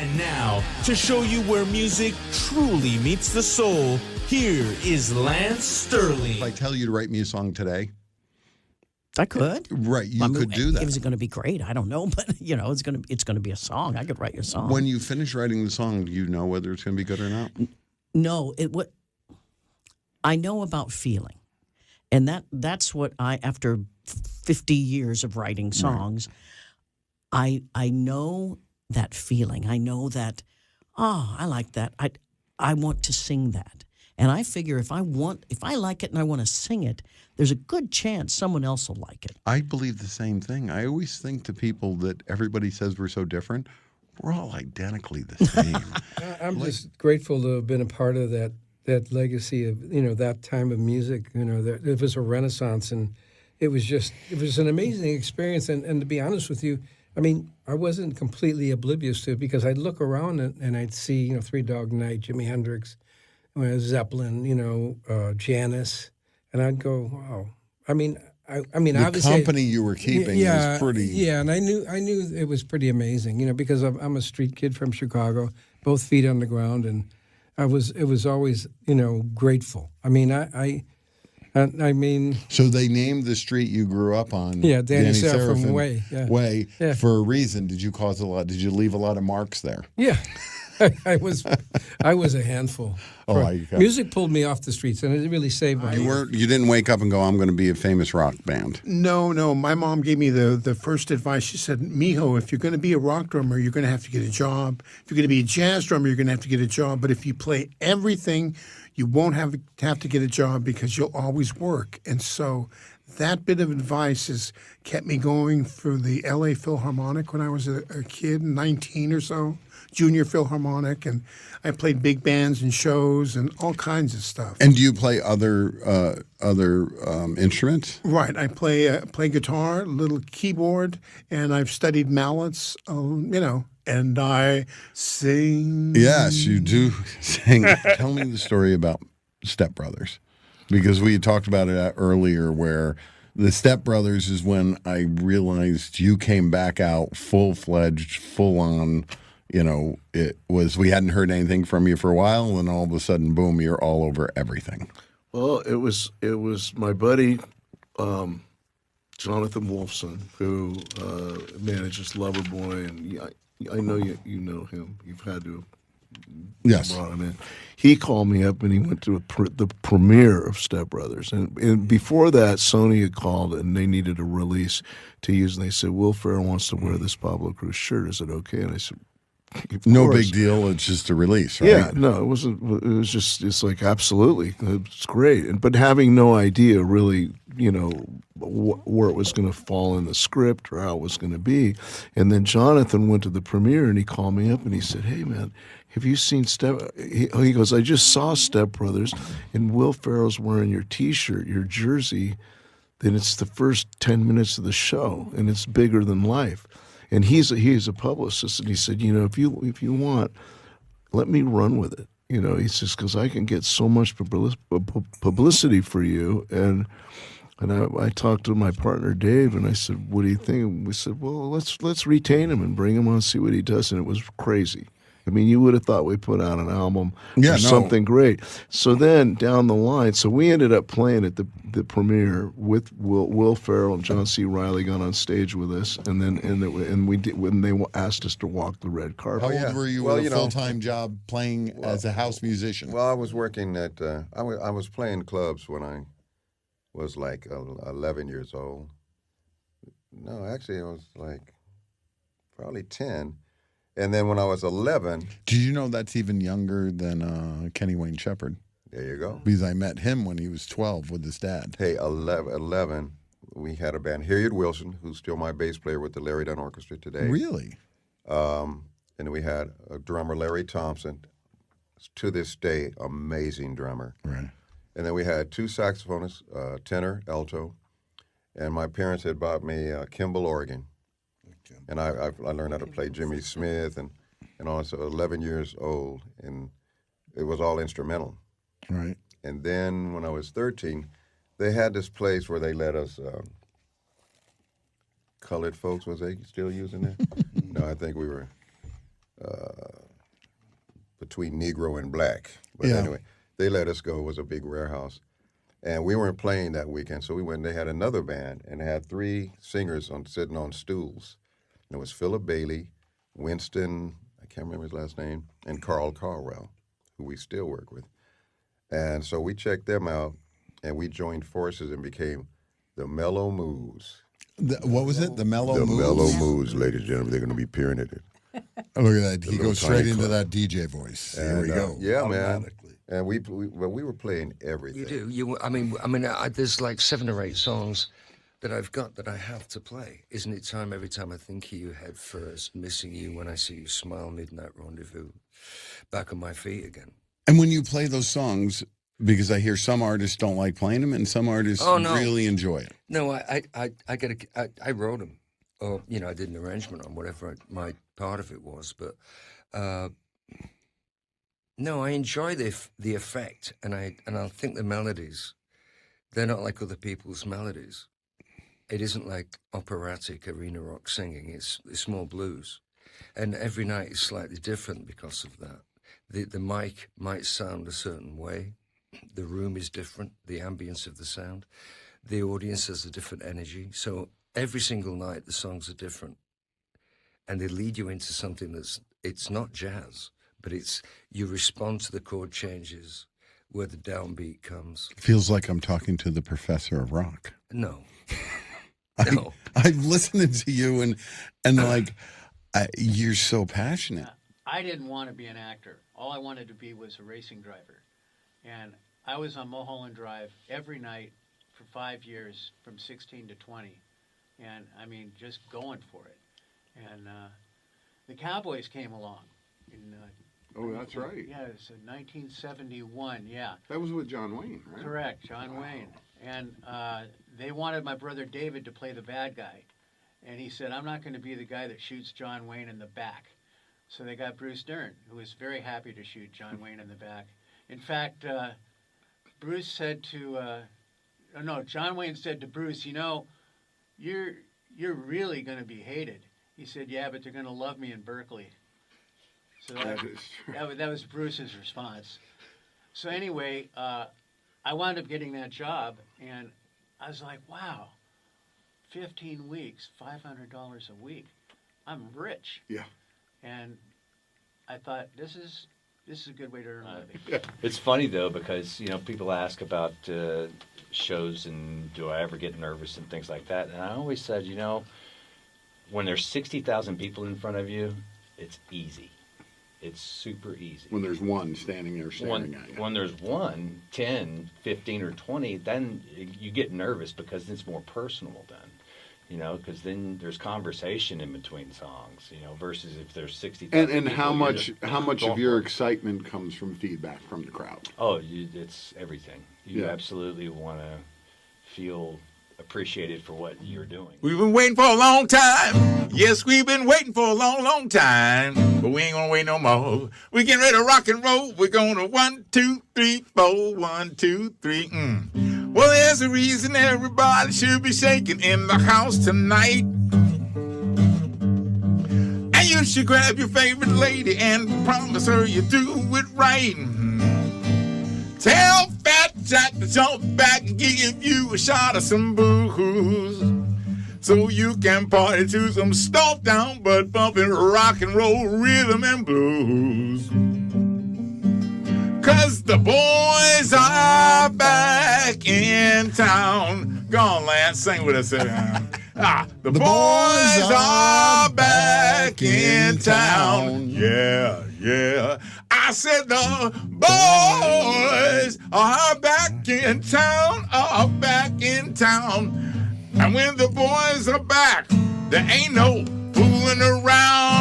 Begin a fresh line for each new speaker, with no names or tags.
And now, to show you where music truly meets the soul, here is Lance Sterling.
If I tell you to write me a song today,
I could.
right? You could do that.
Is it going to be great? I don't know, but it's going to be a song. I could write you a song.
When you finish writing the song, do you know whether it's going to be good or not?
No, I know about feeling, and that's what after 50 years of writing songs, right. I know that feeling. I know that. Oh, I like that. I want to sing that, and I figure if I like it and I want to sing it, there's a good chance someone else will like it.
I believe the same thing. I always think to people that everybody says we're so different. We're all identically the same.
I'm just grateful to have been a part of that legacy of, that time of music. It was a renaissance, and it was an amazing experience. And to be honest with you, I mean, I wasn't completely oblivious to it because I'd look around and I'd see, Three Dog Night, Jimi Hendrix, Zeppelin, Janis. And I'd go, wow. I mean, the
obviously, company you were keeping was pretty.
Yeah, and I knew it was pretty amazing, because I'm a street kid from Chicago, both feet on the ground, and it was always, grateful. I mean, I mean.
So they named the street you grew up on.
Yeah, Danny Seraphim Way. Yeah.
Way for a reason. Did you Did you leave a lot of marks there?
Yeah. I was a handful. Music pulled me off the streets, and it really saved my life.
You didn't wake up and go, I'm going to be a famous rock band.
No. My mom gave me the first advice. She said, Mijo, if you're going to be a rock drummer, you're going to have to get a job. If you're going to be a jazz drummer, you're going to have to get a job. But if you play everything, you won't have to get a job because you'll always work. And so that bit of advice has kept me going for the L.A. Philharmonic when I was a kid, 19 or so. Junior Philharmonic, and I played big bands and shows and all kinds of stuff.
And do you play other instruments?
Right, I play guitar, little keyboard, and I've studied mallets. And I sing.
Yes, you do sing. Tell me the story about Step Brothers, because we had talked about it earlier, where the Step Brothers is when I realized you came back out full-fledged, full-on. It was, we hadn't heard anything from you for a while, and all of a sudden, boom, you're all over everything.
Well, it was my buddy, Jonathan Wolfson, who manages Loverboy, and I know you know him. You've had to
yes.
Brought him in. He called me up, and he went to the premiere of Step Brothers. And before that, Sony had called, and they needed a release to use, and they said, Will Ferrell wants to wear this Pablo Cruz shirt. Is it okay? And I said,
no big deal. It's just a release, right?
Yeah, no, it wasn't. It was just. It's like absolutely, it's great. But having no idea really, where it was going to fall in the script or how it was going to be, and then Jonathan went to the premiere and he called me up and he said, "Hey, man, have you seen Step?" He goes, "I just saw Step Brothers, and Will Ferrell's wearing your T-shirt, your jersey. Then it's the first 10 minutes of the show, and it's bigger than life." And he's a publicist, and he said, if you want, let me run with it. He says, because I can get so much publicity for you. And I talked to my partner Dave, and I said, what do you think? And we said, well, let's retain him and bring him on, see what he does. And it was crazy. I mean, you would have thought we put out an album or something great. So then down the line, so we ended up playing at the premiere with Will Ferrell and John C. Reilly got on stage with us, and we did when they asked us to walk the red carpet.
How old were you with a full-time job playing as a house musician?
Well, I was working at I was playing clubs when I was like 11 years old. No, actually, I was like probably 10. And then when I was 11...
Did you know that's even younger than Kenny Wayne Shepherd?
There you go.
Because I met him when he was 12 with his dad.
Hey, 11, we had a band, Harriet Wilson, who's still my bass player with the Larry Dunn Orchestra today.
Really?
And we had a drummer, Larry Thompson, to this day, amazing drummer.
Right.
And then we had two saxophonists, tenor, alto, and my parents had bought me a Kimball organ. And I learned how to play Jimmy Smith and all. So 11 years old, and it was all instrumental.
Right.
And then when I was 13, they had this place where they let us colored folks. Was they still using that? No, I think we were between Negro and black. But anyway, they let us go. It was a big warehouse. And we weren't playing that weekend, so we went. They had another band, and they had 3 singers sitting on stools. And it was Philip Bailey, Winston, I can't remember his last name, and Carl Carwell, who we still work with. And so we checked them out, and we joined forces and became the Mellow Moves.
What was it? The Mellow Moves?
The Mellow Moves, ladies and gentlemen. They're going to be peering at it.
Oh, look at that. He
little
goes straight
tiny
into
club.
that DJ voice.
And,
Here we go.
Yeah, man. And we were playing everything.
You do. I mean, there's like 7 or 8 songs that I've got that I have to play. Isn't it time every time I think of you head first, missing you when I see you smile, midnight rendezvous, back on my feet again.
And when you play those songs, because I hear some artists don't like playing them and some artists really enjoy it.
No, I wrote them. Or, I did an arrangement on whatever my part of it was. But, no, I enjoy the effect. And I think the melodies, they're not like other people's melodies. It isn't like operatic arena rock singing. It's more blues. And every night is slightly different because of that. The mic might sound a certain way. The room is different, the ambience of the sound. The audience has a different energy. So every single night, the songs are different. And they lead you into something it's not jazz, but you respond to the chord changes where the downbeat comes.
Feels like I'm talking to the professor of rock.
No.
No. I'm listening to you and you're so passionate.
I didn't want to be an actor. All I wanted to be was a racing driver. And I was on Mulholland Drive every night for 5 years, from 16 to 20. And, I mean, just going for it. And the Cowboys came along.
That's right.
Yeah, it was in 1971, yeah.
That was with John Wayne, right?
Correct, John Wayne. And they wanted my brother David to play the bad guy. And he said, I'm not going to be the guy that shoots John Wayne in the back. So they got Bruce Dern, who was very happy to shoot John Wayne in the back. In fact, Bruce said John Wayne said to Bruce, you're really going to be hated. He said, yeah, but they're going to love me in Berkeley. So that was Bruce's response. So anyway, I wound up getting that job, and I was like, wow, 15 weeks, $500 a week. I'm rich.
Yeah.
And I thought, this is a good way to earn a living.
It's funny, though, because, people ask about shows and do I ever get nervous and things like that. And I always said, when there's 60,000 people in front of you, it's easy. It's super easy.
When there's one standing there staring at you.
When there's 1, 10, 15, or 20, then you get nervous because it's more personal then. Because then there's conversation in between songs, versus if there's 60,000
And how
people,
much of your excitement comes from feedback from the crowd?
Oh, it's everything. You
Yeah.
absolutely want to feel appreciated for what you're doing.
We've been waiting for a long time. Yes, we've been waiting for a long, long time. But we ain't gonna wait no more. We getting ready to rock and roll. We're gonna 1, 2, 3, 4, 1, 2, 3. Well, there's a reason everybody should be shaking in the house tonight. And you should grab your favorite lady and promise her you do it right. Tell Fat Jack to jump back and give you a shot of some booze, so you can party to some stomp down, but bumping rock and roll rhythm and blues. 'Cause the boys are back in town. Go on, Lance, sing with us. The boys are back in town. Yeah, yeah. I said the boys are back in town, And when the boys are back, there ain't no fooling around.